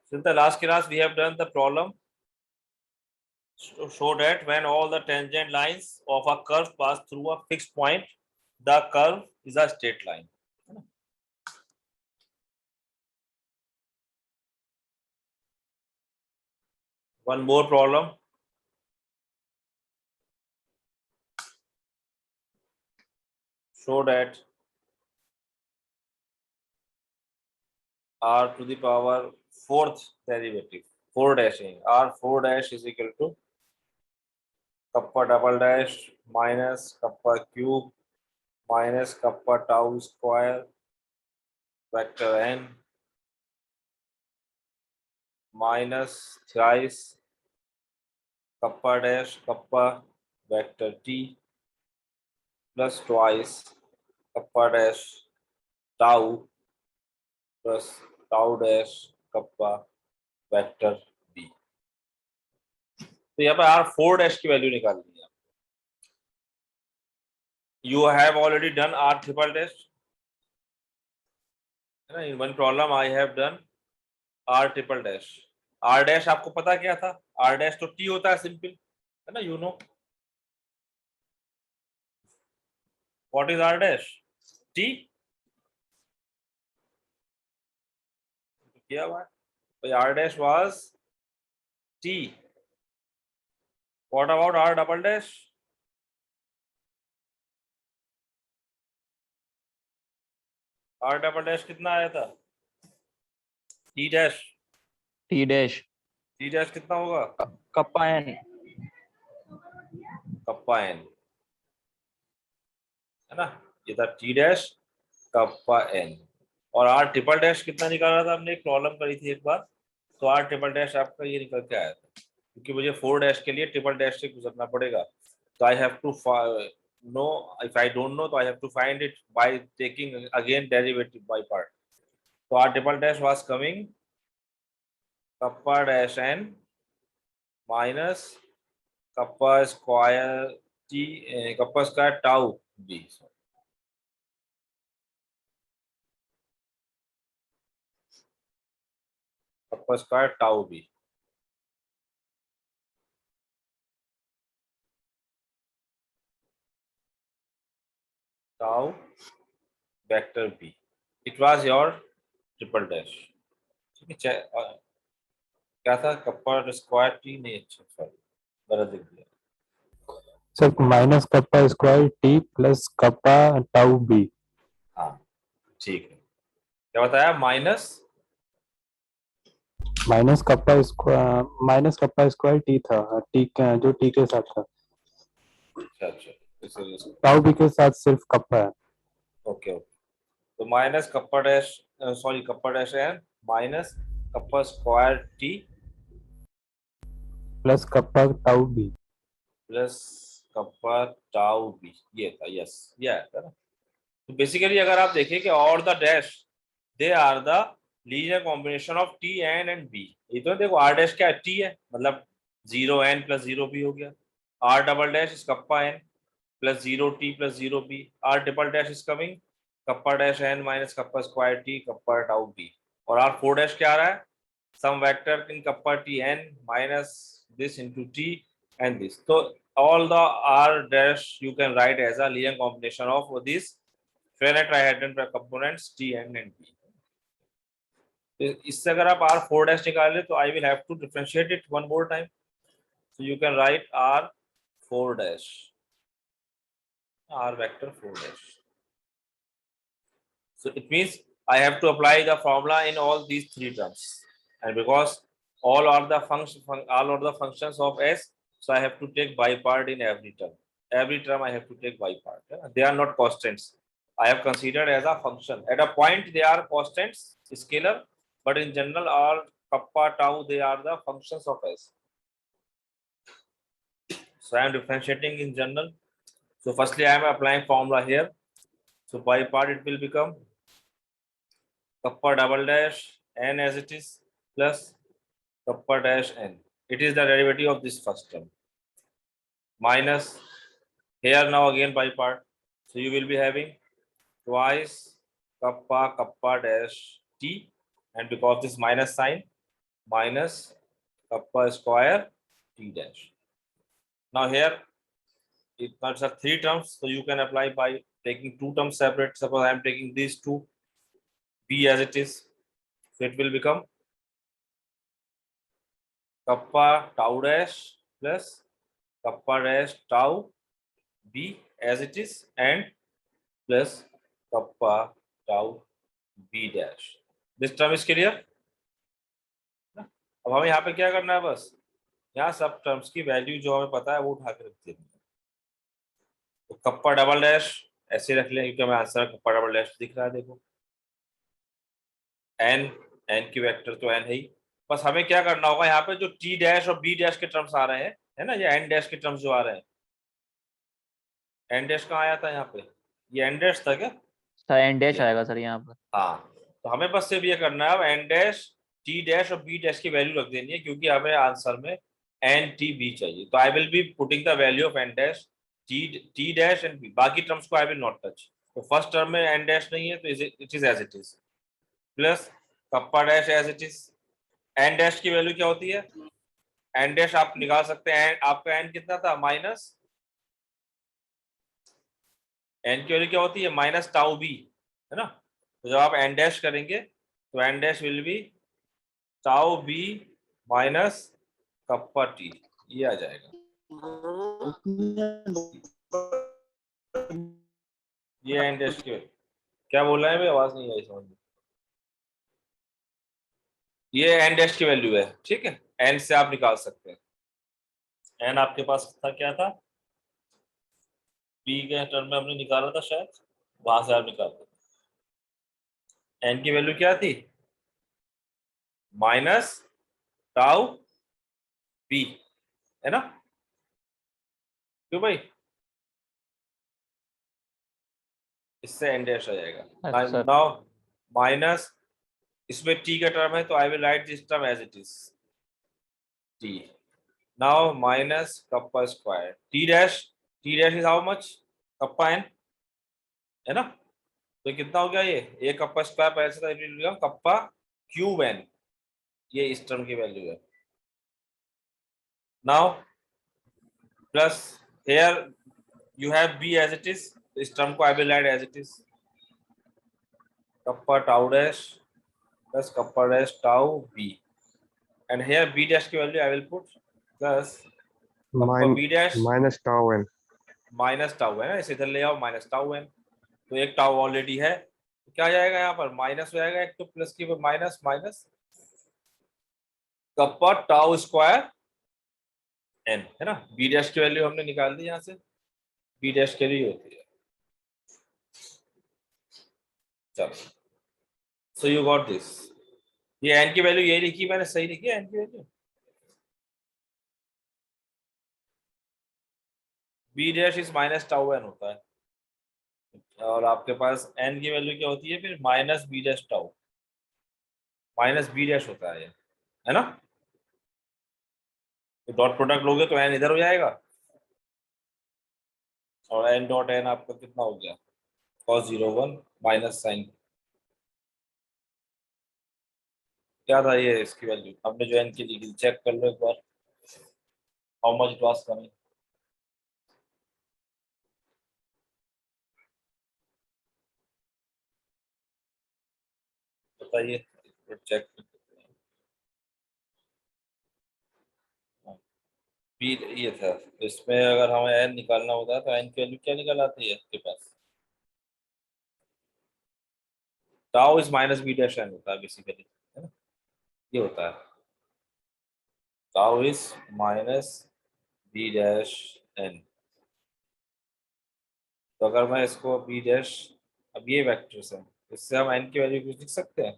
So in the last class, we have done the problem to show that when all the tangent lines of a curve pass through a fixed point, the curve is a straight line. One more problem. Show that r to the power fourth derivative, 4 dashing, r4 dash is equal to kappa double dash minus kappa cube minus kappa tau square vector n minus thrice kappa dash kappa vector t plus twice kappa dash tau plus tau dash kappa vector b. तो यहाँ पे r4 dash की value निकालनी है. You have already done r triple dash. In one problem I have done r triple dash. r dash आपको पता क्या था? r dash तो t होता है सिंपल, है ना? You know what is r dash? t क्या हुआ? r dash was t. What about r double dash? r double dash कितना आया था? t dash. t dash t dash कितना होगा? kappa n कप्पा n, है ना? ये था t dash कप्पा n. और r ट्रिपल डैश कितना निकाला था हमने? एक प्रॉब्लम करी थी एक बार, तो r ट्रिपल डैश आपका ये निकल के आया था, क्योंकि मुझे 4 डैश के लिए ट्रिपल डैश से गुजरना पड़ेगा. तो I have to know, if I don't know तो I have to find it by taking again derivative by part. तो r triple dash was coming kappa dash n minus kappa square t, kappa square tau b. Kappa square tau b. tau vector b. It was your triple dash. ठीक है, क्या था? Kappa square T नहीं, अच्छा sorry गलत लिख दिया. Sir minus kappa square T plus kappa tau B. हाँ ठीक है. क्या बताया? माइनस कप्पा स्क्वायर टी था, टी जो टी के साथ था. अच्छा टाउ बी के साथ सिर्फ कप्पा है. ओके. तो minus kappa dash, sorry kappa dash N minus kappa square T plus kappa tau B plus kappa tau B. ये था, यस ये आया था ना. तो बेसिकली अगर आप देखें कि और the dash they are the linear combination of T N and B. ये तो देखो आर डैश क्या है? टी है, मतलब 0n प्लस 0b हो गया. R double dash is kappa N plus 0t plus 0b. R triple dash is coming kappa dash N minus kappa square T kappa tau B. और R four dash क्या आ रहा है? Some vector in kappa T N minus this into T and this. तो all the r dash you can write as a linear combination of these finite trihedron components t n and b. तो इससे अगर आप r four dash निकाले तो I will have to differentiate it one more time. So you can write r four dash, r vector four dash. So it means I have to apply the formula in all these three terms, and because all are the functions of s, so I have to take by part in every term. Every term I have to take by part. They are not constants. I have considered as a function. At a point they are constants, scalar, but in general all kappa tau they are the functions of s. So I am differentiating in general. So firstly I am applying formula here. So by part it will become kappa double dash n as it is plus kappa dash n. It is the derivative of this first term minus here now again by part. So you will be having twice kappa dash t, and because this minus sign minus kappa square t dash. Now here it consists of 3 terms, so you can apply by taking 2 terms separate. Suppose I am taking these 2 b as it is, so it will become kappa tau dash plus kappa dash tau b as it is and plus kappa tau b dash. This term is clear? अब हमें यहाँ पे क्या करना है, बस यहाँ सब टर्म्स की वैल्यू जो हमें पता है वो उठा के रख देनी है. तो कप्पा डबल डैश ऐसे रख लें क्योंकि हमें आंसर कप्पा डबल डैश दिख रहा है. देखो एन एन की वेक्टर तो एन है ही. बस हमें क्या करना होगा, यहाँ पे जो टी डैश और बी डैश के टर्म्स आ रहे हैं, है ना, ये एन डैश के टर्म्स जो आ रहे हैं, एन डैश कहाँ आया था यहाँ पे, ये एन डैश था क्या? सर एन डैश आएगा सर यहाँ पर. हाँ, तो हमें बस सिर्फ ये करना है, अब एन डैश टी डैश और बी डैश की वैल्यू रख देनी है क्योंकि हमें आंसर में एन टी बी चाहिए. तो I will be putting the value of N dash T dash and B. बाकी टर्म्स को आई विल नॉट टच. तो फर्स्ट टर्म में एन डैश नहीं है तो it is as it is plus kappa dash as it is. N dash की value क्या होती है, एन डैश आप निकाल सकते हैं, आपका एन कितना था, माइनस एन की वैल्यू क्या होती है, माइनस टाउ बी, है ना. तो जब आप एन डैश करेंगे तो N dash will be tau B minus kappa T, ये आ जाएगा. ये एन डैश की क्या बोल रहे हैं भाई, आवाज नहीं आई समझ में. ये एन डैश की वैल्यू है, ठीक है, एन से आप निकाल सकते हैं. एन आपके पास था, क्या था, बी के टर्म में हमने निकाला था शायद, वहां से आप निकालते. एन की वैल्यू क्या थी, माइनस टाउ बी, है ना, क्यों भाई, इससे एन डैश आ जाएगा. नाउ माइनस इसमें टी का टर्म है तो I will write this term as it is T. Now minus kappa square T dash is how much, kappa N, है ना. तो कितना हो गया, ये कप्पा स्क्वायर पहले से था, it will become kappa cube N, ये इस टर्म की वैल्यू है. Now plus here you have B as it is, इस टर्म को I will add as it is kappa tau dash plus kappa dash tau B and here B dash की value I will put plus kappa B dash minus tau N, minus tau है ना, इसे इधर ले आओ, minus tau N. तो एक tau already है, तो क्या जाएगा यहाँ पर, माइनस हो जाएगा एक, तो प्लस की minus minus kappa tau square N, है ना. बी डैश की वैल्यू हमने निकाल दी यहाँ से, बी डैश के लिए होती है. चलो, सो यू गॉट दिस. ये एन की वैल्यू यही लिखी मैंने, सही लिखी है एन की value. B dash is minus tau N होता है और आपके पास एन की वैल्यू क्या होती है फिर, minus B dash tau, minus B dash होता है ये, है ना. तो डॉट प्रोडक्ट लोगे तो एन इधर हो जाएगा और एन डॉट एन आपका कितना हो गया, cos 01 माइनस साइन, क्या था ये इसकी वैल्यू, हमने जो एन की लिखी, चेक कर लो एक बार, how much it was coming, बताइए, चेक. बी ये था, तो इसमें अगर हमें एन निकालना होता है तो एन की वैल्यू क्या निकल आती है आपके पास, tau is minus B dash N होता है बेसिकली, है ना, ये होता है tau is minus B dash N. तो अगर मैं इसको बी डैश, अब ये वेक्टर्स हैं, इससे हम एन की वैल्यू कुछ लिख सकते हैं,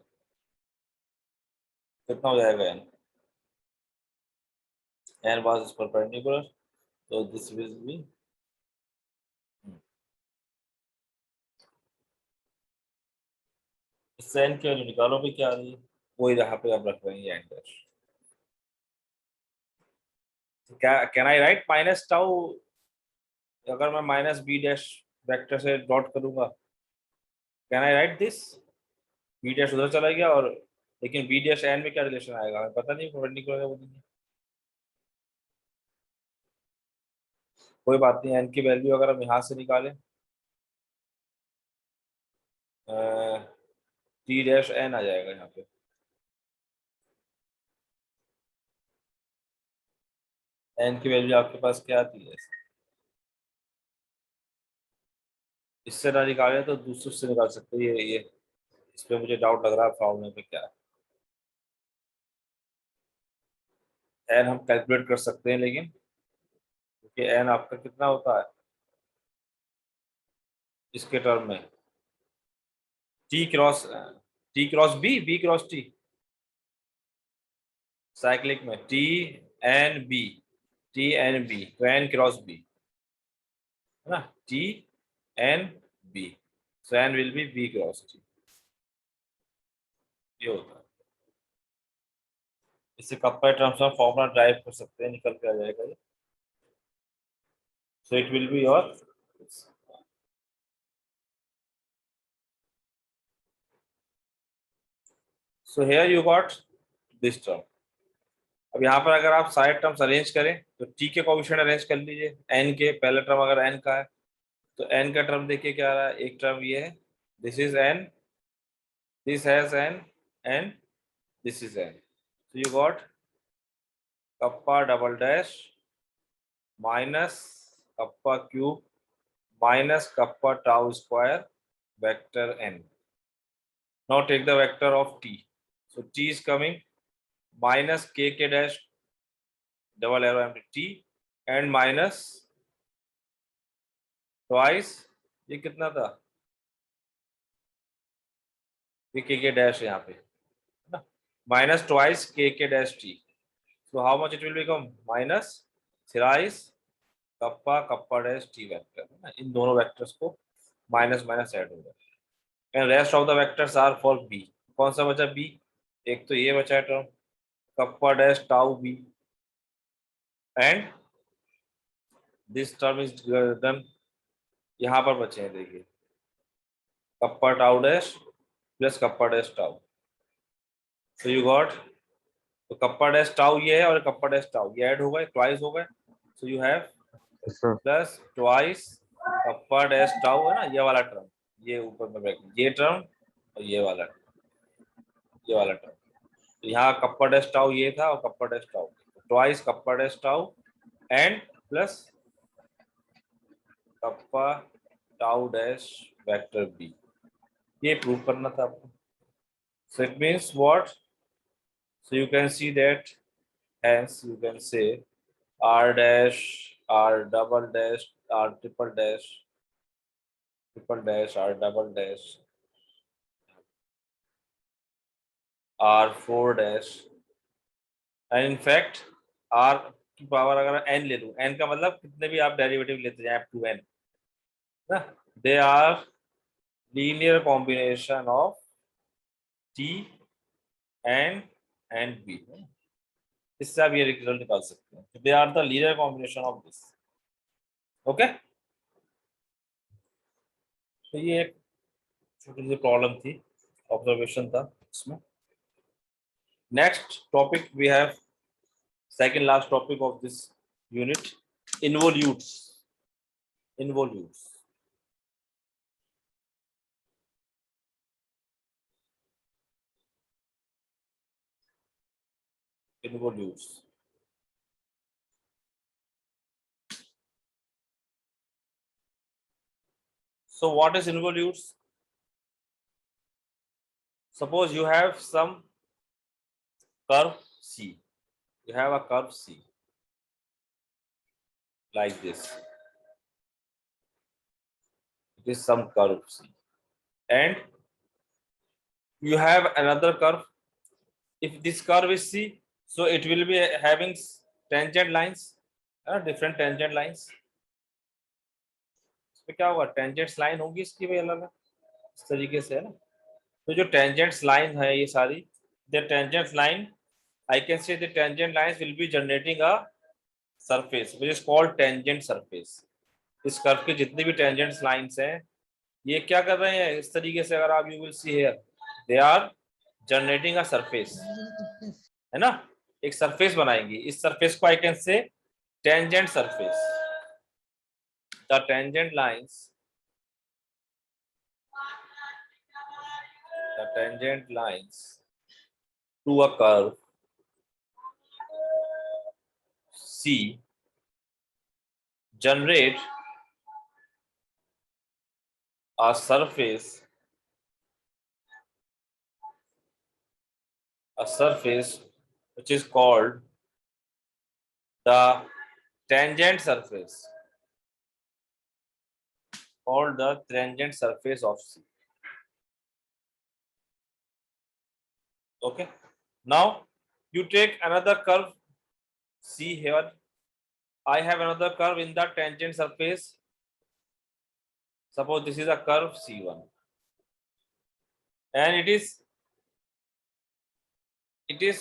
कितना हो जाएगा N, N was is perpendicular, तो दिस विल बी, इससे एन की वैल्यू निकालो भी, क्या आ रही है, वो यहाँ पे अब रख रहे हैं एन डैश. क्या can I write minus tau, अगर मैं माइनस बी डैश वेक्टर से डॉट करूंगा, can I write this, B dash उधर चला गया और लेकिन बी डैश एन में क्या रिलेशन आएगा हमें पता नहीं, परपेंडिकुलर है वो नहीं। कोई बात नहीं, एन की वैल्यू अगर हम यहाँ से निकालें टी डैश एन आ जाएगा यहाँ पे। एन की वैल्यू आपके पास क्या आती है, इससे ना निकाले तो दूसरे से निकाल सकते हैं। ये इस पे मुझे डाउट लग रहा है फॉर्मूले पे क्या है। एन हम कैलकुलेट कर सकते हैं, लेकिन क्योंकि एन आपका कितना होता है इसके टर्म में, T cross B cross T, cyclic में टी एन बी तो एन क्रॉस बी है ना, T N B, so N will be B cross T, ये होता है। इससे कपल टर्म्स में फॉर्मूला ड्राइव कर सकते हैं, निकल के आ जाएगा ये। So it will be your, so here you got this term. अब यहाँ पर अगर आप सारे टर्म्स अरेंज करें तो टी के कोएफिशिएंट अरेंज कर लीजिए, एन के पहला टर्म अगर एन का है तो एन का टर्म देखिए क्या आ रहा है, एक टर्म ये है, this is an, this has an and this is an, so you got kappa double dash minus kappa cube minus kappa tau square vector n. Now take the vector of t, so t is coming minus k dash double arrow empty t and minus twice, ये कितना था, ये के dash है यहाँ पे ना, minus twice k dash t, so how much it will become, minus thrice kappa kappa dash T vector है ना, इन दोनों वेक्टर्स को माइनस माइनस ऐड होगा and rest of the vectors are for B. कौन सा बचा बी, एक तो ये बचा है term kappa dash tau B and this term is done, यहाँ पर बचे हैं देखिए kappa tau dash plus kappa dash tau, so you got, तो कप्पा डैश टाउ ये है और कप्पा डैश टाउ ये ऐड हो गए, ट्वाइस हो गए, so you have plus twice kappa dash tau है ना, ये वाला टर्म, ये ऊपर में ब्रैकेट ये टर्म और ये वाला टर्म, तो यहाँ कप्पा डैश टाउ ये था और kappa dash tau, twice kappa dash tau and plus kappa tau dash vector B, ये प्रूव करना था आपको। So it means what, so you can see that, hence you can say r dash r double dash r triple dash r double dash r4 dash and in fact r की power अगर n ले लूं, n का मतलब कितने भी आप derivative लेते जाए up to n ना, they are linear combination of t and b, इससे आप ये रिजल्ट निकाल सकते हैं, they are the linear combination of this, okay. तो ये एक छोटी सी प्रॉब्लम थी, ऑब्जर्वेशन था इसमें। Next topic we have, second last topic of this unit, involutes. Involutes, involutes. So what is involutes? Suppose you have some curve C. You have a curve C like this. It is some curve C. And you have another curve. If this curve is C, so it will be having tangent lines, different tangent lines. इसमें क्या होगा, tangents line होगी इसकी भाई अलग इस तरीके से है ना, तो जो टेंजेंट्स लाइन है ये सारी, the tangents line, I can say the tangent lines will be generating a surface which is called tangent surface. इस कर्व के जितने भी टेंजेंट्स लाइंस हैं ये क्या कर रहे हैं इस तरीके से, अगर आप you will see here they are generating a surface, है ना, एक सरफेस बनाएंगे, इस सरफेस को I can say tangent surface, the tangent lines, the tangent lines to a curve C generate a surface which is called the tangent surface, of C. Okay, now you take another curve C here. I have another curve in the tangent surface. Suppose this is a curve C1 and it is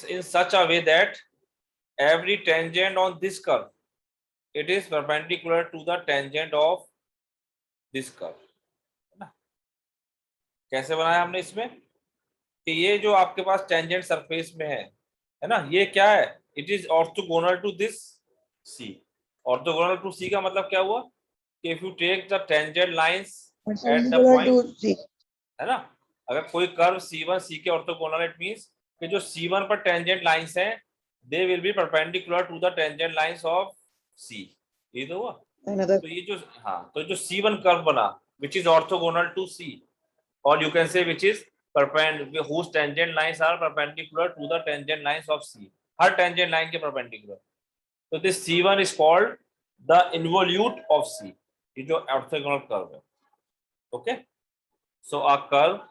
in such a way that every tangent on this curve, it is perpendicular to the tangent of this curve. कैसे बनाया हमने इसमें कि ये जो आपके पास tangent surface में है ना, ये क्या है, it is orthogonal to this C. Orthogonal to C का मतलब क्या हुआ कि if you take the tangent lines at the point, है ना, अगर कोई कर्व C1 C के ऑर्थोगोनल, इट मींस कि जो C1 पर टेंजेंट लाइंस हैं they will be perpendicular to the tangent lines of C। ये तो हुआ। तो ये जो तो जो C1 कर्व बना which is orthogonal to C, or you can say which is perpendicular, whose tangent lines are perpendicular to the tangent lines of C, her tangent line के perpendicular, so this C1 is called the involute of C, ये जो orthogonal curve है। okay, so a curve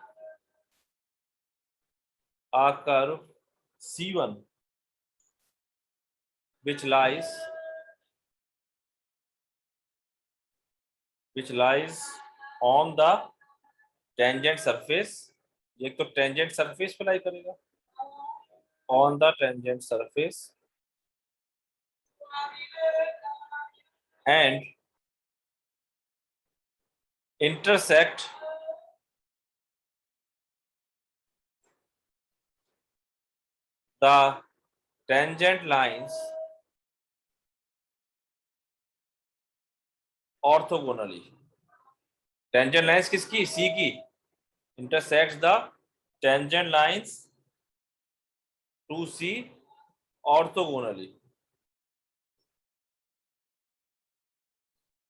C1 which lies on the tangent surface, एक तो tangent surface पे लाई करेगा, on the tangent surface and intersect the tangent lines orthogonally। tangent lines किसकी, C की, intersects the tangent lines to C orthogonally।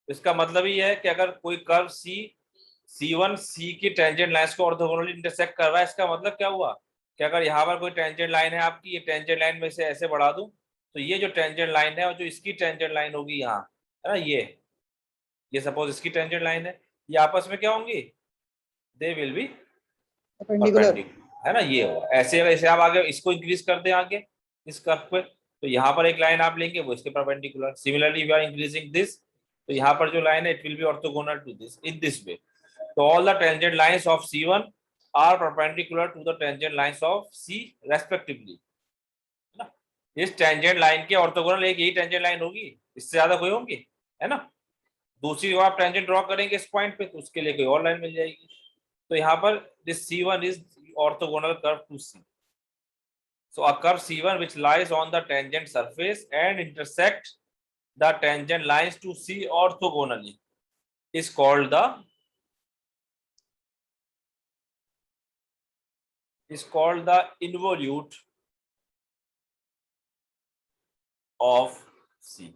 इसका मतलब ये है कि अगर कोई कर्व C1 C की टेंजेंट लाइंस को ऑर्थोगोनली इंटरसेक्ट कर रहा है, इसका मतलब क्या हुआ कि अगर यहाँ पर कोई टेंजेंट लाइन है आपकी, ये टेंजेंट लाइन में से ऐसे बढ़ा दूं तो ये जो टेंजेंट लाइन है और जो इसकी टेंजेंट लाइन होगी यहाँ, है ना, ये सपोज इसकी टेंजेंट लाइन है, ये आपस में क्या होंगी, दे विल बी परपेंडिकुलर, है ना, ये होगा। ऐसे आप आगे इसको इंक्रीज कर दें आगे इस कर्व पे, तो यहाँ पर एक लाइन आप लेंगे वो इसके perpendicular. Similarly we are increasing this, तो यहाँ पर जो लाइन है it will be orthogonal to this in this way. तो all the tangent lines of C1 are perpendicular to the tangent lines of C respectively. इस tangent line के orthogonal एक यही टेंजेंट लाइन होगी, इससे ज्यादा कोई होंगी, है ना। दूसरी जब आप टेंजेंट ड्रॉ करेंगे इस पॉइंट पे तो उसके लिए कोई और लाइन मिल जाएगी। तो यहाँ पर this C1 is orthogonal curve to C। So a curve C1 which lies on the tangent surface and intersect the tangent lines to C orthogonally is called the involute of C।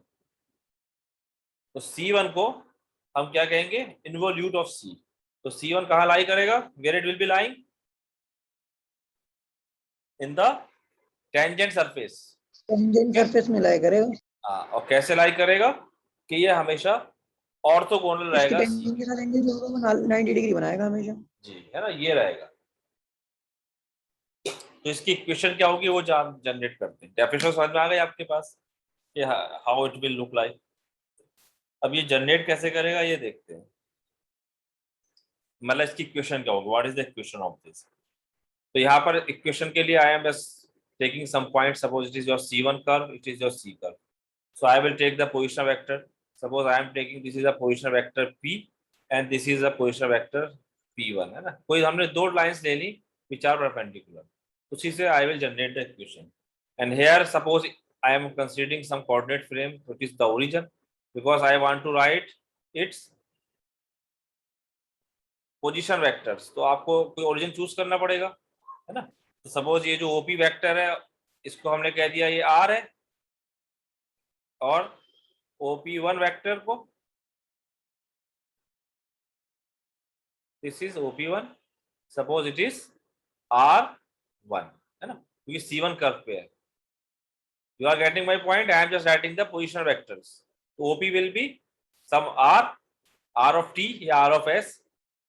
तो C1 को हम क्या कहेंगे, involute of C। तो C1 कहाँ लाई करेगा, where it will be lying in the tangent surface, में लाई करेगा। हाँ, और कैसे लाई करेगा कि ये हमेशा ऑर्थोगोनल रहेगा टेंजेंट के साथ एंगल जो होगा वो 90 डिग्री बनाएगा हमेशा, जी, है ना, ये रहेगा। तो इसकी इक्वेशन क्या होगी वो जनरेट करते हैं। डेफिनेशन समझ में आ गई आपके पास कि how it will look like. अब ये जनरेट कैसे करेगा ये देखते हैं, मतलब इसकी इक्वेशन क्या होगी, what is the equation of this. तो यहाँ पर इक्वेशन के लिए आई एम बस taking some point, suppose it is your C1 curve, it is your C curve, so I will take the position vector, suppose I am taking this is a position vector P and this is a position vector P1, है ना। कोई हमने दो lines ले ली which are perpendicular, उसी से I will generate the equation. And here suppose I am considering some coordinate frame which is the origin, because I want to write its position vectors. तो आपको कोई origin choose करना पड़ेगा, है ना? तो suppose ये जो OP vector है इसको हमने कह दिया ये R है, और OP1 vector को this is OP1, suppose it is R1, है ना? क्योंकि C1 कर्व पे है. You are getting my point? I am just writing the position vectors. So OP will be some R of T या R of S,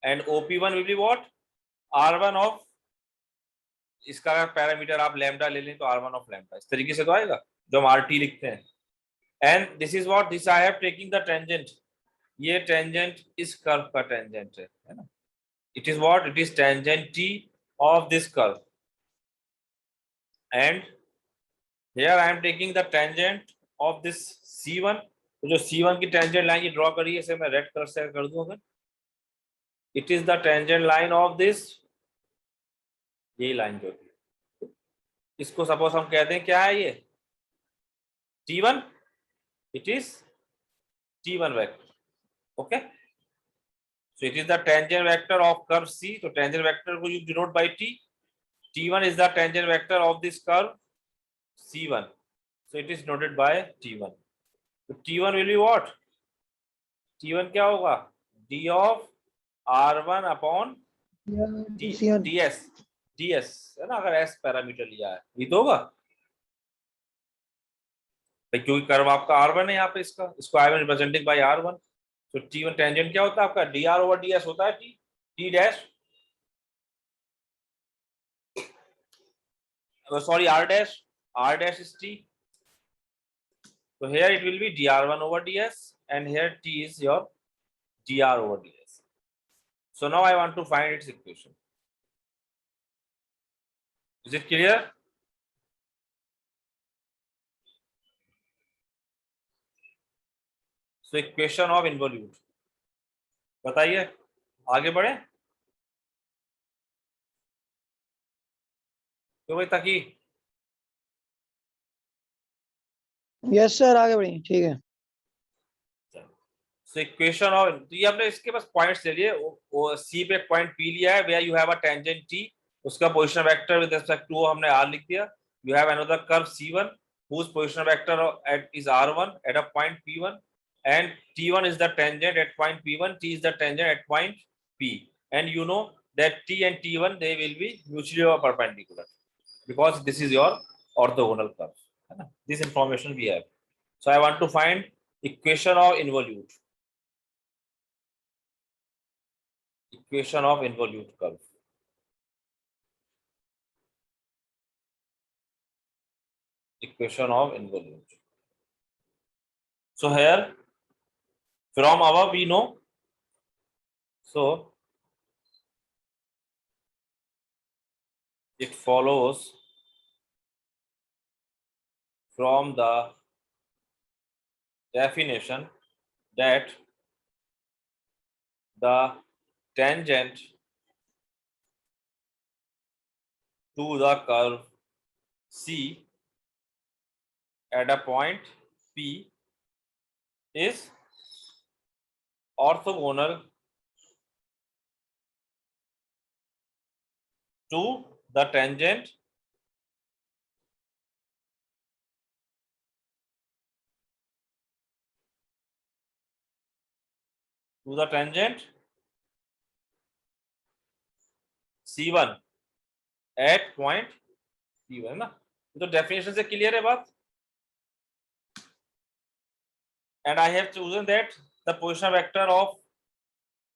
and OP1 will be what? R1 of, इसका अगर parameter आप lambda ले लें तो R1 of lambda, इस तरीके से तो आएगा जो हम RT लिखते हैं. And this is what, this I have taking the tangent. ये tangent इस कर्व का tangent है ना? It is what? It is tangent T of this curve. And here I am taking the tangent of this C1. तो जो C1 की tangent line की draw करी है, इसे मैं रेड कलर से कर दूं अगर, it is the tangent line of this, यही लाइन जो थी, इसको सपोज हम कहते हैं क्या है ये T1, it is T1 vector. Okay, so it is the tangent vector of curve C. तो tangent vector को you denote by T. T1 is the tangent vector of this curve C1. So it is noted by T1. So T1 will be what? T1 क्या होगा? D of R1 upon DS. DS है ना, अगर S parameter लिया है, ये तो होगा भाई, क्योंकि कर्व आपका R1 है यहाँ पे, इसको I am representing by R1. तो T1 टेंजेंट क्या होता है आपका? dr over ds होता है T dash, sorry R dash is T. So here it will be dr1 over ds, and here T is your dr over ds. So now I want to find its equation. Is it clear? So equation of involute. बताइए, आगे बढ़े तो भाई ताकि, yes sir, आगे बढ़िए, ठीक है. so equation of, तो ये हमने इसके बस पॉइंट्स ले लिए, वो C पे पॉइंट P लिया है, where you have a tangent T, उसका position vector with respect to हमने R लिख दिया. You have another curve C1 whose position vector is R1 at a point P1, and T1 is the tangent at point P1, T is the tangent at point P, and you know that T and T1 they will be mutually perpendicular because this is your orthogonal curve. This information we have. So I want to find equation of involute. Equation of involute curve. Equation of involute. So here from above we know, so it follows from the definition that the tangent to the curve C at a point P is orthogonal to the tangent C1 at point P1 ना, तो definition से clear है बात. And I have chosen that the position vector of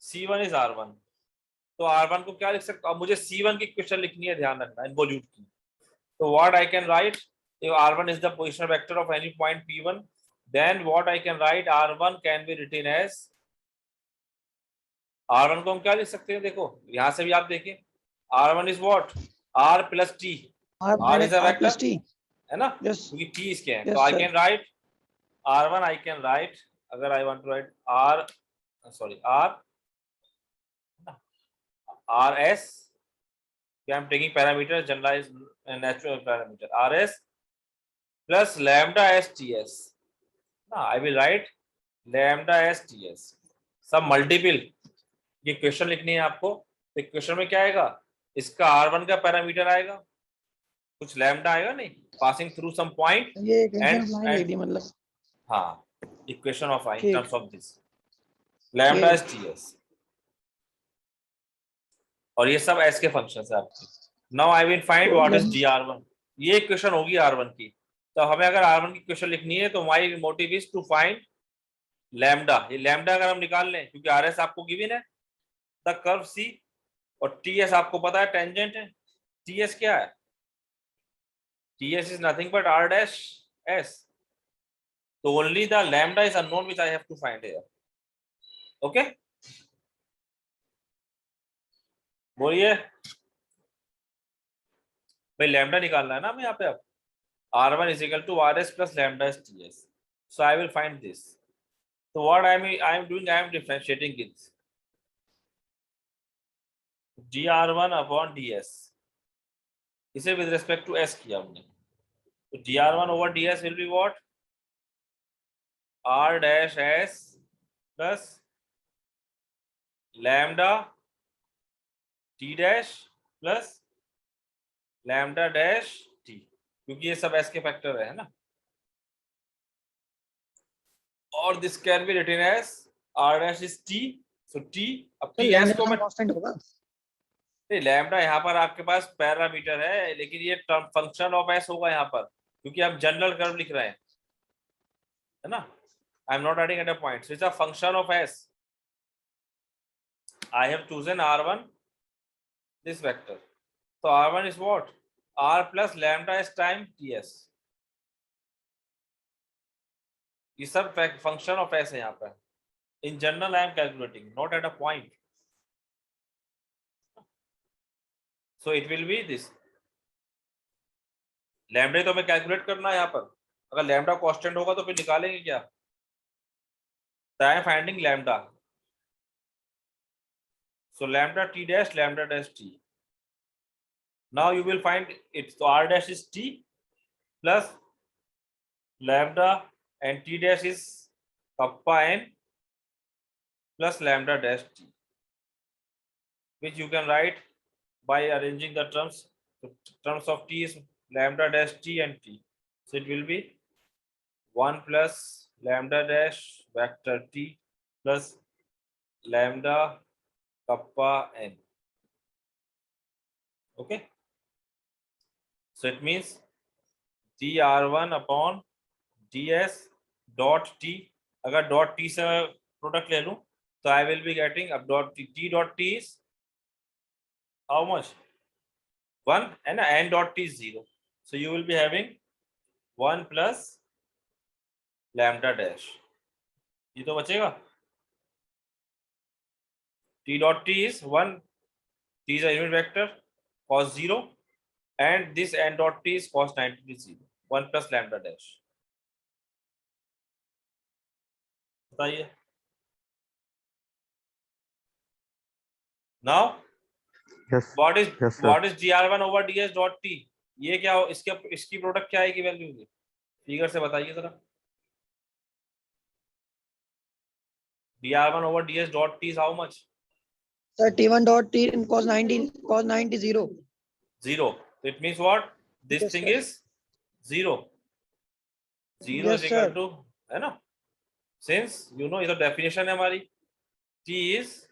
C1 is R1. तो R1 को क्या लिख सकता हूँ? अब मुझे C1 की इक्वेशन लिखनी है, ध्यान रखना, इन्वोल्यूट की. So what I can write, if R1 is the position vector of any point P1, then what I can write, R1 can be written as, R1 को हम क्या लिख सकते हैं? देखो यहाँ से भी आप देखें, R1 is what? R plus T. R is a vector, है ना? क्योंकि T इसके हैं, तो I can write R1. I can write, अगर I want to write R, sorry, RS I am taking parameter generalized natural parameter RS plus lambda STS. Now I will write lambda STS. Some multiple. ये question लिखनी है आपको. तो question में क्या आएगा? इसका R1 का पैरामीटर आएगा, कुछ लैम्डा आएगा नहीं, पासिंग थ्रू सम पॉइंट ये इक्वेशन लाइन लिख दी मतलब. हाँ, इक्वेशन ऑफ आई इन ठीक. टर्म्स ऑफ दिस लैम्डा ठीक. इज टीएस, और ये सब एस के फंक्शंस है आपके. Now I will find what is dr1. ये इक्वेशन होगी r1 की. तो हमें अगर r1 की इक्वेशन लिखनी है तो my motive is to find lambda. ये लैम्डा अगर हम निकाल लें, क्योंकि rs आपको गिवन है, द कर्व सी, और ts आपको पता है टेंजेंट है. ts क्या है? ts is nothing but r dash s. So only the lambda is unknown which I have to find here. Okay? बोलिए भाई, लैम्डा निकालना है ना हमें यहाँ पे. अब r1 is equal to rs plus lambda is ts. So I will find this. So what I am doing, I am differentiating it. dr1 upon ds. इसे with respect to s किया हमने. तो dr1 over ds will be what? r dash s plus lambda t dash plus lambda dash t, क्योंकि ये सब s के factor है ना. और this can be written as r dash is t. So t, अब ts को मैं कांस्टेंट होगा. लैम्डा यहाँ पर आपके पास पैरामीटर है, लेकिन ये फंक्शन ऑफ s होगा यहाँ पर, क्योंकि हम जनरल कर्व लिख रहे हैं, है ना. I am not adding at a point. It's a function of s. I have chosen r1, this vector. So r1 is what? r plus lambda s time ts. ये सब फंक्शन ऑफ s है यहाँ पर. In general, I am calculating, not at a point. So it will be this. Lambda तो हमें calculate करना है यहाँ पर. अगर लैम्डा कांस्टेंट होगा तो फिर निकालेंगे क्या? So I am finding lambda. So lambda t dash lambda dash t. Now you will find it. So r dash is t plus lambda and t dash is kappa n plus lambda dash t, which you can write by arranging the terms. So terms of t is lambda dash t and t. So it will be 1 plus lambda dash vector t plus lambda kappa n. Okay. So it means dr1 upon ds dot t. अगर dot t से product ले लूं तो I will be getting अब dot t is how much? 1 and n dot t is 0. So you will be having 1 plus lambda dash. ये तो बचेगा. t dot t is 1. T is a unit vector cos 0, and this n dot t is cos 90 is 0. 1 plus lambda dash. बताइए. Now Yes. what is Yes, sir. what is dr1 over ds dot t? ये क्या हो, इसकी product क्या आएगी value की? Figure से बताइए जरा. dr1 over ds dot t is how much? Sir, t1 dot t in cos 90 0. 0. So it means what? This Yes, thing sir. is 0. 0 Yes, is equal sir. to, है ना? Since you know इधर definition है हमारी, t is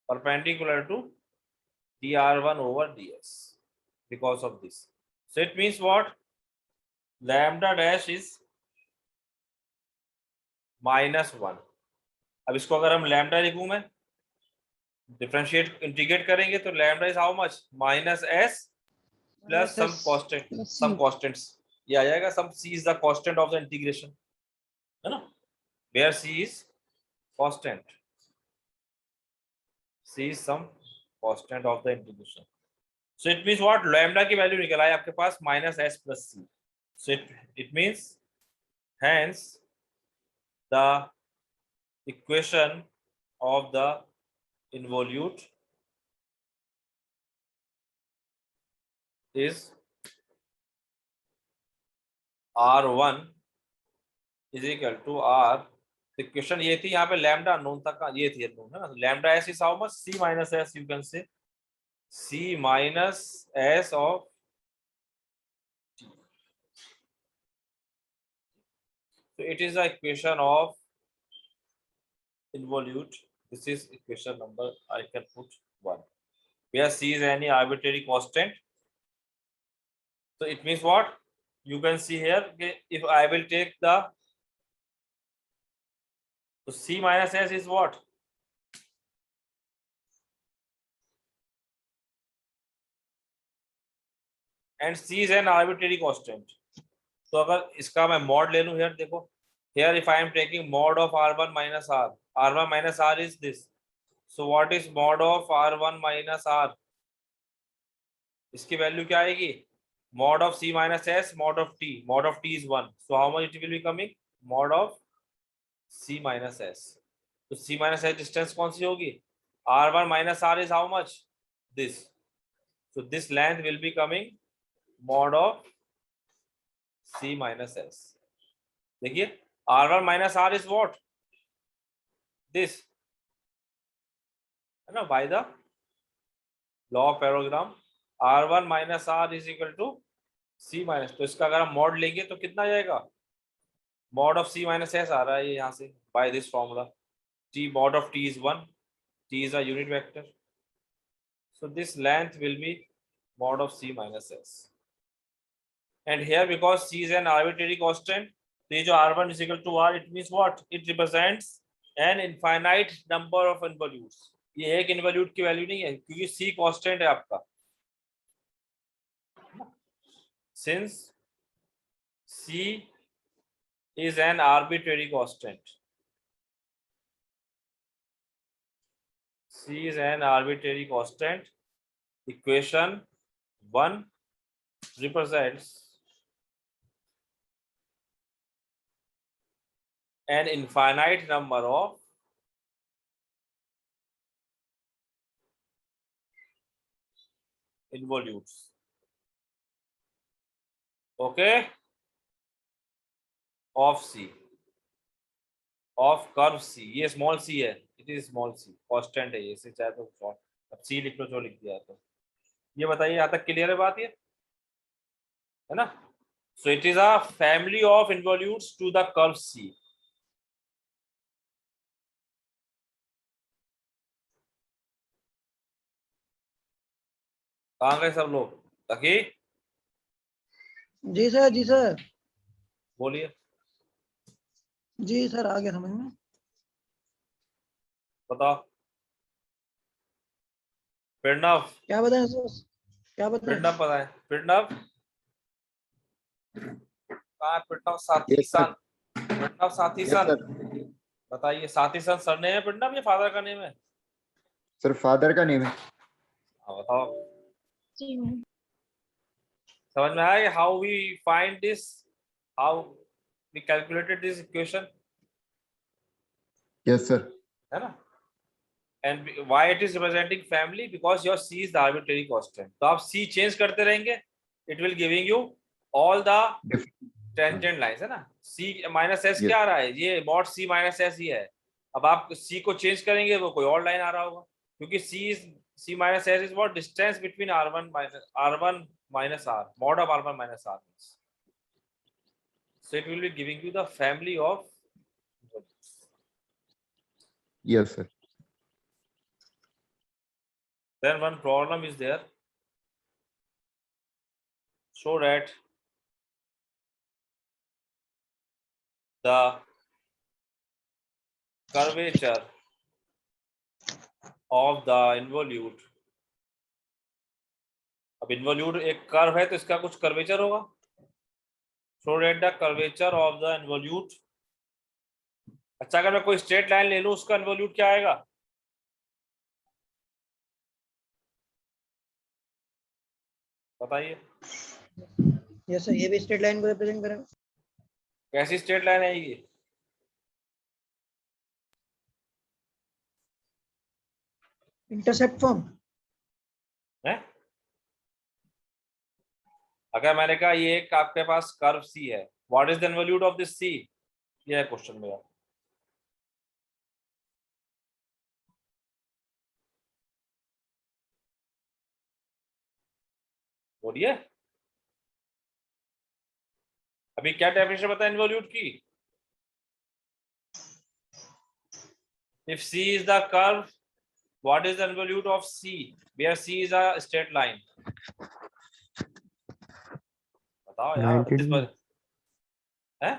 perpendicular to dr1 over ds because of this. So it means what? Lambda dash is -1. अब इसको अगर हम lambda लिखूं मैं, डिफरेंशिएट इंटीग्रेट करेंगे तो lambda is how much? -s plus some constant, some constants. ये आ जाएगा. some c is the constant of the integration, है ना, where c is constant. c is some constant of the integration. So it means what? lambda की value निकल आई आपके पास -s plus c. So it means hence the equation of the involute is R1 is equal to R, the question ये थी यहाँ पे lambda unknown तक का ये थी अननोन है ना, lambda s is how much, c minus s, you can say c minus s of t. So it is the equation of involute. This is equation number, I can put 1, where c is any arbitrary constant. So it means what? You can see here, okay, if I will take the, so c minus s is what? And c is an arbitrary constant. तो अगर इसका मैं mod ले लूं, here देखो, here if I am taking mod of r1 minus r, r1 minus r is this. So what is mod of r1 minus r? इसकी value क्या आएगी? Mod of c minus s, mod of t. Mod of t is 1. So how much it will be coming? Mod of c minus s. तो c minus s distance कौन सी होगी? r1 minus r is how much? This. So this length will be coming mod of c minus s. देखिए r1 minus r is what? This, है ना, by the law of parallelogram r1 minus r is equal to c minus, तो इसका अगर हम mod लेंगे तो कितना जाएगा? Mod of c minus s आ रहा है ये यहाँ से by this formula, t mod of t is 1, t is a unit vector, so this length will be mod of c minus s. And here because c is an arbitrary constant, तो ये जो r1 is equal to r, it means what? It represents an infinite number of involutes. ये एक involute की value नहीं है क्योंकि c constant है आपका. Since c is an arbitrary constant, c is an arbitrary constant, equation 1 represents an infinite number of involutes. Okay, of c, of curve c. ये small c है, it is small c, constant है ये, इसे चाहे तो short, अब c लिख लो जो लिख दिया तो. ये बताइए यहाँ तक क्लियर है बात ये, है ना? So it is a family of involutes to the curve c. कहाँ गए सब लोग? तकी जी सर, जी सर, बोलिए, जी सर, आ गया समझ में. बताओ. प्रणव, क्या बताएं सर, क्या बताएं? प्रणव पता है? प्रणव कहाँ है? प्रणव साथी Yes, sir. सन, प्रणव साथी Yes, सन, sir. बताइए. साथी सन सरनेम है प्रणव या फादर का नेम है? सर फादर का नेम है. हाँ बताओ. समझ में आया how we find this, how we calculated this equation, yes sir. है ना? And why it is representing family, because your c is the arbitrary constant. तो आप c चेंज करते रहेंगे, it will giving you all the tangent lines, है ना? c minus s क्या आ रहा है? ये मॉड c माइनस s ही है. अब आप c को चेंज करेंगे वो कोई और लाइन आ रहा होगा, क्योंकि c minus s is what? Distance between r1 minus r, mod of r1 minus r. So it will be giving you the family of. Yes sir. Then one problem is there. Show that the curvature of the involute. अब involute एक curve है तो इसका कुछ curvature होगा. Show that the curvature of the involute. अच्छा, अगर मैं कोई स्ट्रेट लाइन ले लूं उसका इन्वॉल्यूट क्या आएगा? बताइए. यस सर, ये भी स्ट्रेट लाइन को रिप्रेजेंट करेगा. कैसी स्ट्रेट लाइन आएगी? Intercept form. है अगर मैंने कहा ये एक आपके पास कर्व सी है, what is the involute of this C, ये है क्वेश्चन मेरा। बोलिए अभी क्या डेफिनेशन बताया इन्वॉल्यूट की? If C is the curve, what is the involute of C where C is a straight line? बताओ यार 90 है